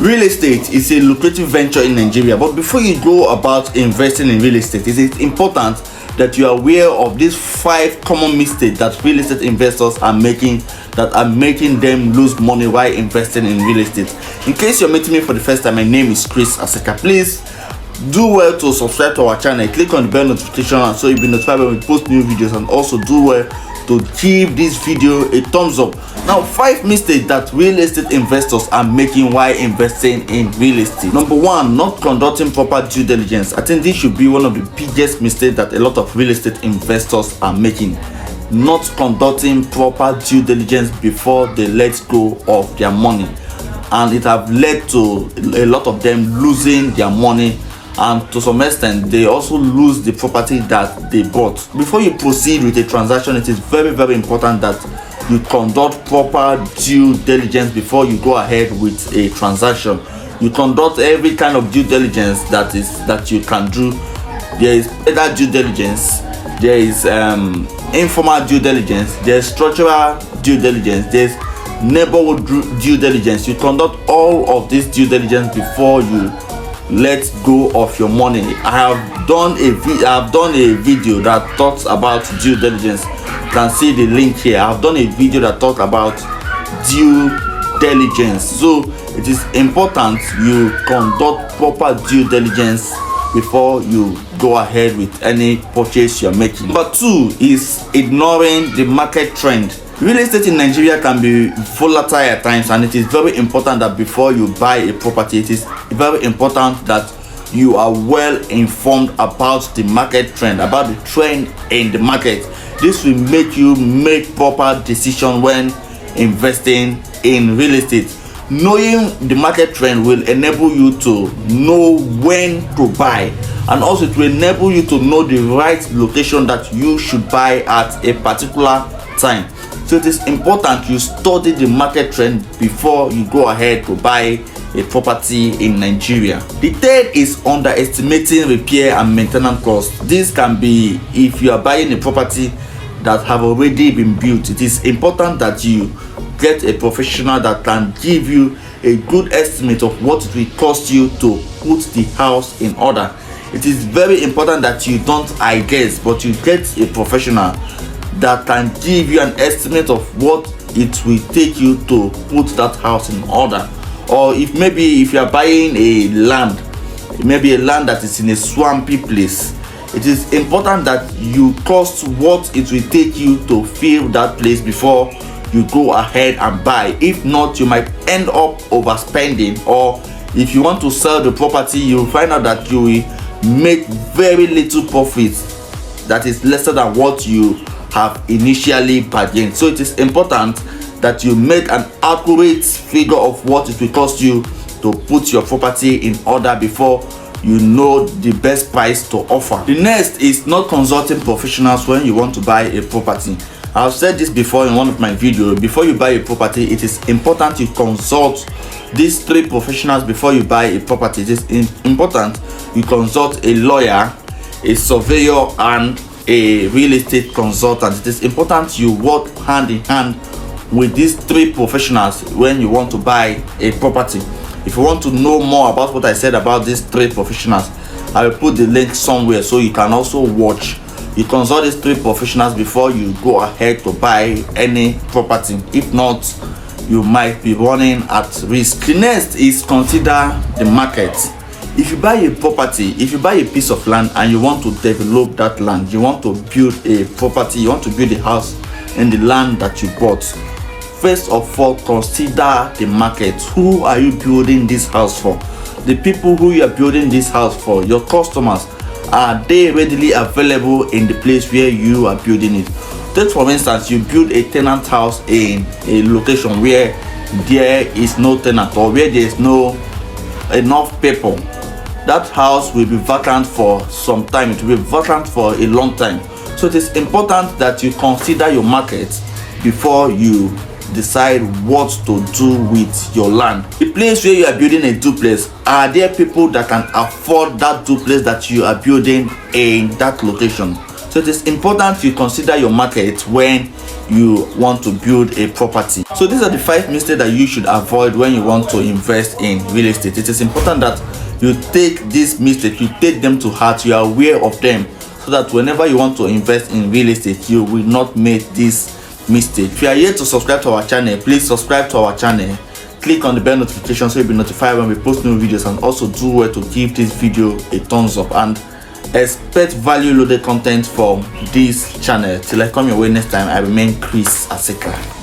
Real estate is a lucrative venture in Nigeria, but before you go about investing in real estate, it is important that you are aware of these 5 common mistakes that real estate investors are making that are making them lose money while investing in real estate. In case you're meeting me for the first time, my name is Kristas. Please do well to subscribe to our channel, click on the bell notification so you'll be notified when we post new videos, and also do well to give this video a thumbs up. Now, 5 mistakes that real estate investors are making while investing in real estate. Number 1, not conducting proper due diligence. I think this should be one of the biggest mistakes that a lot of real estate investors are making. Not conducting proper due diligence before they let go of their money, and it have led to a lot of them losing their money, and to some extent they also lose the property that they bought. Before you proceed with a transaction, it is very important that you conduct proper due diligence before you go ahead with a transaction. You conduct every kind of due diligence that you can do. There is better due diligence, there is informal due diligence, there's structural due diligence, there's neighborhood due diligence. You conduct all of this due diligence before you let go of your money. I have done a video that talks about due diligence. You can see the link here. I've done a video that talks about due diligence. So it is important you conduct proper due diligence before you go ahead with any purchase you're making. Number 2 is ignoring the market trend. Real estate in Nigeria can be volatile at times, and it is very important that before you buy a property, it is very important that you are well informed about the market trend, about the trend in the market. This will make you make proper decision when investing in real estate. Knowing the market trend will enable you to know when to buy, and also it will enable you to know the right location that you should buy at a particular time. So it is important you study the market trend before you go ahead to buy a property in Nigeria. The 3rd is underestimating repair and maintenance costs. This can be if you are buying a property that have already been built. It is important that you get a professional that can give you a good estimate of what it will cost you to put the house in order. It is very important that you don't guess, but you get a professional that can give you an estimate of what it will take you to put that house in order. Or if you are buying a land, maybe a land that is in a swampy place, it is important that you cost what it will take you to fill that place before you go ahead and buy. If not, you might end up overspending, or if you want to sell the property, you'll find out that you will make very little profit that is lesser than what you have initially bargained. So it is important that you make an accurate figure of what it will cost you to put your property in order before you know the best price to offer. The next is not consulting professionals when you want to buy a property. I've said this before in one of my videos. Before you buy a property, it is important you consult these 3 professionals before you buy a property. It is important you consult a lawyer, a surveyor, and a real estate consultant. It is important you work hand in hand with these 3 professionals when you want to buy a property. If you want to know more about what I said about these 3 professionals, I will put the link somewhere so you can also watch. You consult these 3 professionals before you go ahead to buy any property. If not, you might be running at risk. The next is consider the market. If you buy a property, if you buy a piece of land and you want to develop that land, you want to build a property, you want to build a house in the land that you bought, first of all, consider the market. Who are you building this house for? The people who you are building this house for, your customers, are they readily available in the place where you are building it? Take for instance, you build a tenant house in a location where there is no tenant, or where there is no enough people. That house will be vacant for some time. It will be vacant for a long time. So it is important that you consider your market before you decide what to do with your land. The place where you are building a duplex, are there people that can afford that duplex that you are building in that location? So it is important you consider your market when you want to build a property. So these are the 5 mistakes that you should avoid when you want to invest in real estate. It is important that you take these mistakes, you take them to heart, you are aware of them, so that whenever you want to invest in real estate, you will not make this mistake. If you are yet to subscribe to our channel, please subscribe to our channel. Click on the bell notification so you'll be notified when we post new videos, and also do well to give this video a thumbs up and expect value loaded content from this channel. Till I come your way next time, I remain Chris Aseka.